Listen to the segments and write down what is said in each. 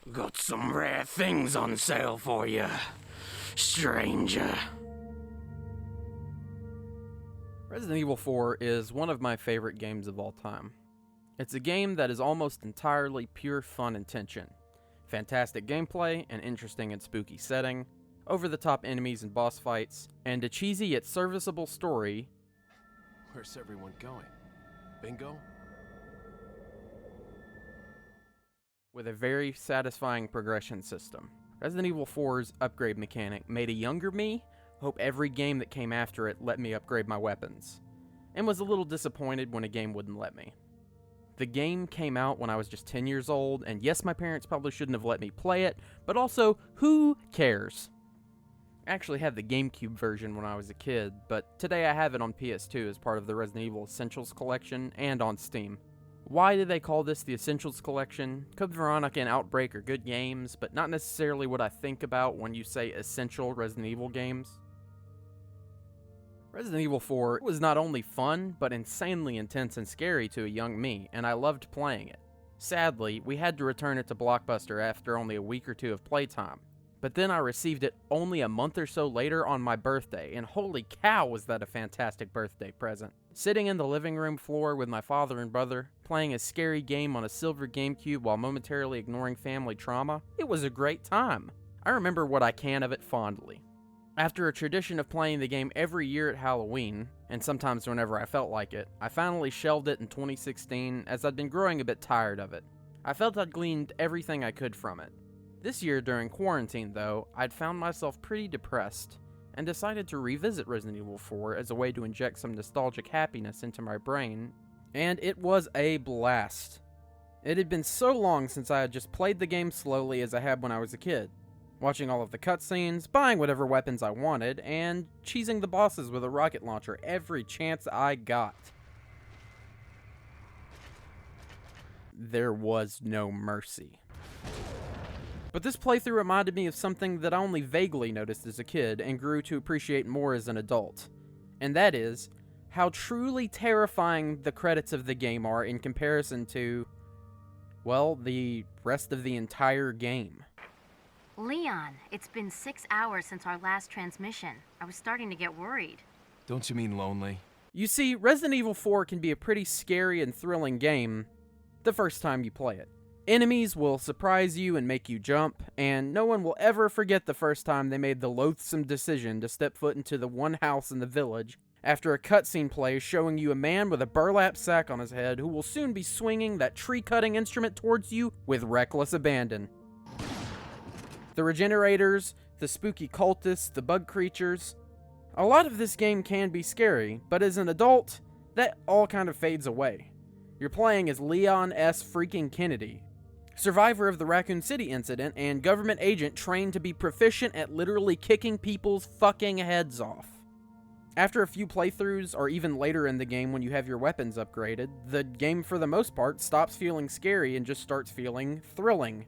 Got some rare things on sale for you, stranger. Resident Evil 4 is one of my favorite games of all time. It's a game that is almost entirely pure fun and tension. Fantastic gameplay, an interesting and spooky setting, over-the-top enemies and boss fights, and a cheesy yet serviceable story. Where's everyone going? Bingo? With a very satisfying progression system. Resident Evil 4's upgrade mechanic made a younger me hope every game that came after it let me upgrade my weapons, and was a little disappointed when a game wouldn't let me. The game came out when I was just 10 years old, and yes, my parents probably shouldn't have let me play it, but also, who cares? I actually had the GameCube version when I was a kid, but today I have it on PS2 as part of the Resident Evil Essentials collection and on Steam. Why do they call this the Essentials collection? Code Veronica and Outbreak are good games, but not necessarily what I think about when you say essential Resident Evil games. Resident Evil 4 was not only fun, but insanely intense and scary to a young me, and I loved playing it. Sadly, we had to return it to Blockbuster after only a week or two of playtime. But then I received it only a month or so later on my birthday, and holy cow was that a fantastic birthday present. Sitting in the living room floor with my father and brother, playing a scary game on a silver GameCube while momentarily ignoring family trauma, it was a great time. I remember what I can of it fondly. After a tradition of playing the game every year at Halloween, and sometimes whenever I felt like it, I finally shelved it in 2016 as I'd been growing a bit tired of it. I felt I'd gleaned everything I could from it. This year during quarantine though, I'd found myself pretty depressed, and decided to revisit Resident Evil 4 as a way to inject some nostalgic happiness into my brain, and it was a blast. It had been so long since I had just played the game slowly as I had when I was a kid, watching all of the cutscenes, buying whatever weapons I wanted, and cheesing the bosses with a rocket launcher every chance I got. There was no mercy. But this playthrough reminded me of something that I only vaguely noticed as a kid and grew to appreciate more as an adult. And that is, how truly terrifying the credits of the game are in comparison to, well, the rest of the entire game. Leon, it's been 6 hours since our last transmission. I was starting to get worried. Don't you mean lonely? You see, Resident Evil 4 can be a pretty scary and thrilling game the first time you play it. Enemies will surprise you and make you jump, and no one will ever forget the first time they made the loathsome decision to step foot into the one house in the village after a cutscene plays showing you a man with a burlap sack on his head who will soon be swinging that tree-cutting instrument towards you with reckless abandon. The regenerators, the spooky cultists, the bug creatures. A lot of this game can be scary, but as an adult, that all kind of fades away. You're playing as Leon S. freaking Kennedy, survivor of the Raccoon City incident and government agent trained to be proficient at literally kicking people's fucking heads off. After a few playthroughs, or even later in the game when you have your weapons upgraded, the game for the most part stops feeling scary and just starts feeling thrilling.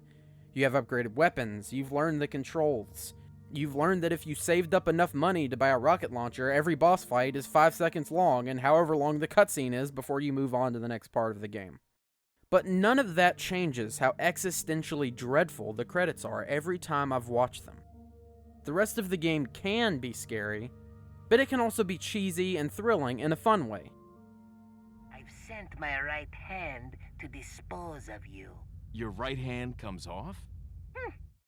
You have upgraded weapons, you've learned the controls. You've learned that if you saved up enough money to buy a rocket launcher, every boss fight is 5 seconds long and however long the cutscene is before you move on to the next part of the game. But none of that changes how existentially dreadful the credits are every time I've watched them. The rest of the game can be scary, but it can also be cheesy and thrilling in a fun way. I've sent my right hand to dispose of you. Your right hand comes off?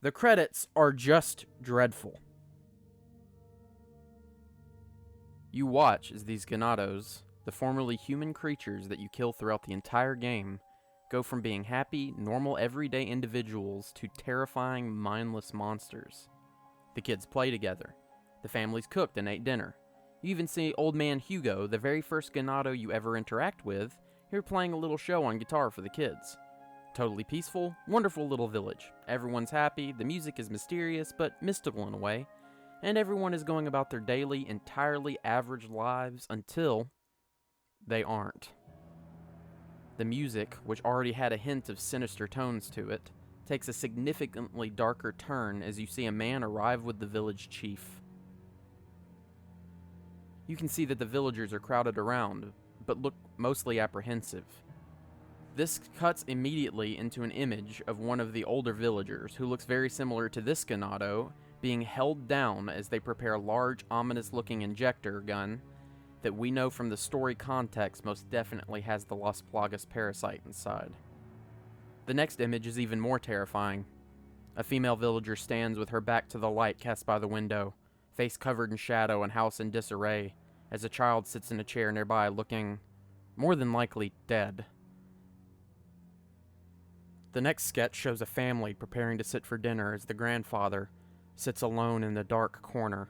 The credits are just dreadful. You watch as these Ganados, the formerly human creatures that you kill throughout the entire game, go from being happy, normal, everyday individuals to terrifying, mindless monsters. The kids play together. The families cooked and ate dinner. You even see old man Hugo, the very first Ganado you ever interact with, here playing a little show on guitar for the kids. Totally peaceful, wonderful little village. Everyone's happy, the music is mysterious but mystical in a way, and everyone is going about their daily, entirely average lives until they aren't. The music, which already had a hint of sinister tones to it, takes a significantly darker turn as you see a man arrive with the village chief. You can see that the villagers are crowded around, but look mostly apprehensive. This cuts immediately into an image of one of the older villagers, who looks very similar to this Ganado, being held down as they prepare a large, ominous-looking injector gun that we know from the story context most definitely has the Las Plagas parasite inside. The next image is even more terrifying. A female villager stands with her back to the light cast by the window, face covered in shadow and house in disarray, as a child sits in a chair nearby looking, more than likely, dead. The next sketch shows a family preparing to sit for dinner as the grandfather sits alone in the dark corner,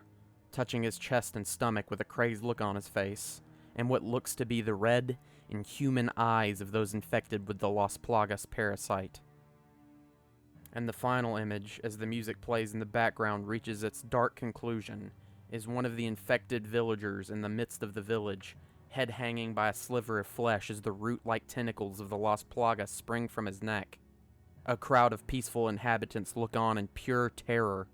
touching his chest and stomach with a crazed look on his face, and what looks to be the red, inhuman eyes of those infected with the Las Plagas parasite. And the final image, as the music plays in the background reaches its dark conclusion, is one of the infected villagers in the midst of the village, head hanging by a sliver of flesh as the root-like tentacles of the Las Plagas spring from his neck. A crowd of peaceful inhabitants look on in pure terror.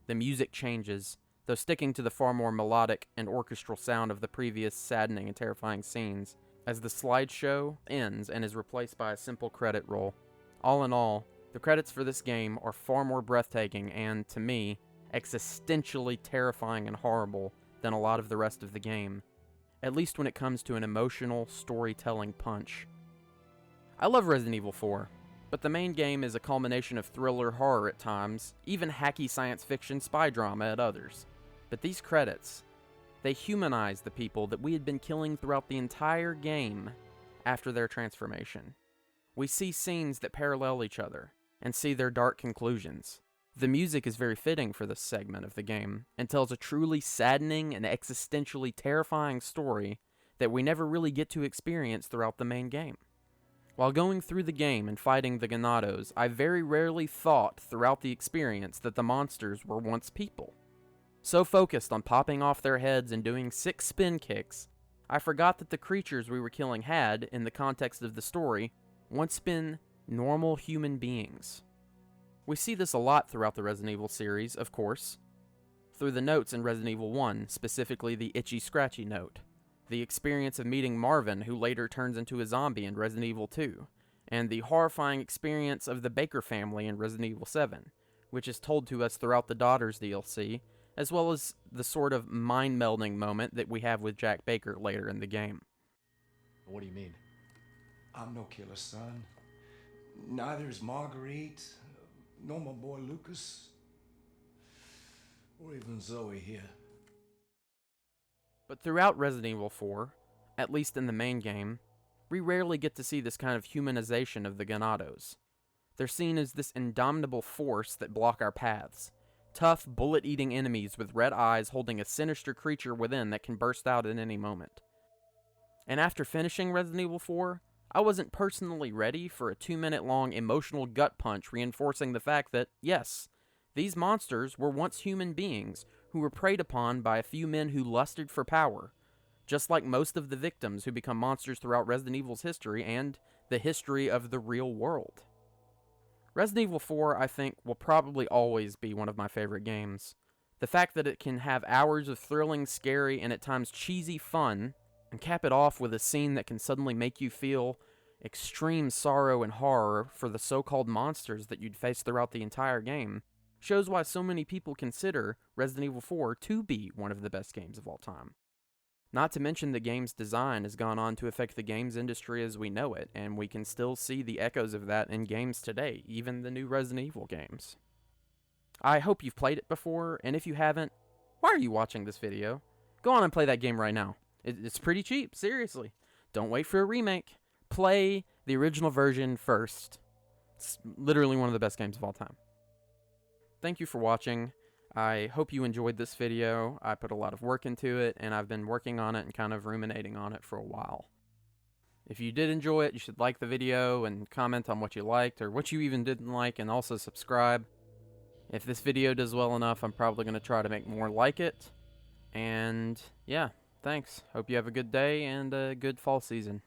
The music changes, though sticking to the far more melodic and orchestral sound of the previous saddening and terrifying scenes, as the slideshow ends and is replaced by a simple credit roll. All in all, the credits for this game are far more breathtaking and, to me, existentially terrifying and horrible than a lot of the rest of the game, at least when it comes to an emotional, storytelling punch. I love Resident Evil 4, but the main game is a culmination of thriller horror at times, even hacky science fiction spy drama at others. But these credits, they humanize the people that we had been killing throughout the entire game after their transformation. We see scenes that parallel each other, and see their dark conclusions. The music is very fitting for this segment of the game, and tells a truly saddening and existentially terrifying story that we never really get to experience throughout the main game. While going through the game and fighting the Ganados, I very rarely thought throughout the experience that the monsters were once people. So focused on popping off their heads and doing 6 spin kicks, I forgot that the creatures we were killing had, in the context of the story, once been normal human beings. We see this a lot throughout the Resident Evil series, of course, through the notes in Resident Evil 1, specifically the itchy scratchy note, the experience of meeting Marvin, who later turns into a zombie in Resident Evil 2, and the horrifying experience of the Baker family in Resident Evil 7, which is told to us throughout the Daughters DLC, as well as the sort of mind-melding moment that we have with Jack Baker later in the game. What do you mean? I'm no killer, son. Neither is Marguerite, nor my boy Lucas, or even Zoe here. But throughout Resident Evil 4, at least in the main game, we rarely get to see this kind of humanization of the Ganados. They're seen as this indomitable force that block our paths. Tough, bullet-eating enemies with red eyes holding a sinister creature within that can burst out at any moment. And after finishing Resident Evil 4, I wasn't personally ready for a 2-minute-long emotional gut punch reinforcing the fact that, yes, these monsters were once human beings who were preyed upon by a few men who lusted for power, just like most of the victims who become monsters throughout Resident Evil's history and the history of the real world. Resident Evil 4, I think, will probably always be one of my favorite games. The fact that it can have hours of thrilling, scary, and at times cheesy fun, and cap it off with a scene that can suddenly make you feel extreme sorrow and horror for the so-called monsters that you'd face throughout the entire game, shows why so many people consider Resident Evil 4 to be one of the best games of all time. Not to mention the game's design has gone on to affect the games industry as we know it, and we can still see the echoes of that in games today, even the new Resident Evil games. I hope you've played it before, and if you haven't, why are you watching this video? Go on and play that game right now. It's pretty cheap, seriously. Don't wait for a remake. Play the original version first. It's literally one of the best games of all time. Thank you for watching. I hope you enjoyed this video. I put a lot of work into it, and I've been working on it and kind of ruminating on it for a while. If you did enjoy it, you should like the video and comment on what you liked or what you even didn't like, and also subscribe. If this video does well enough, I'm probably going to try to make more like it. And yeah, thanks. Hope you have a good day and a good fall season.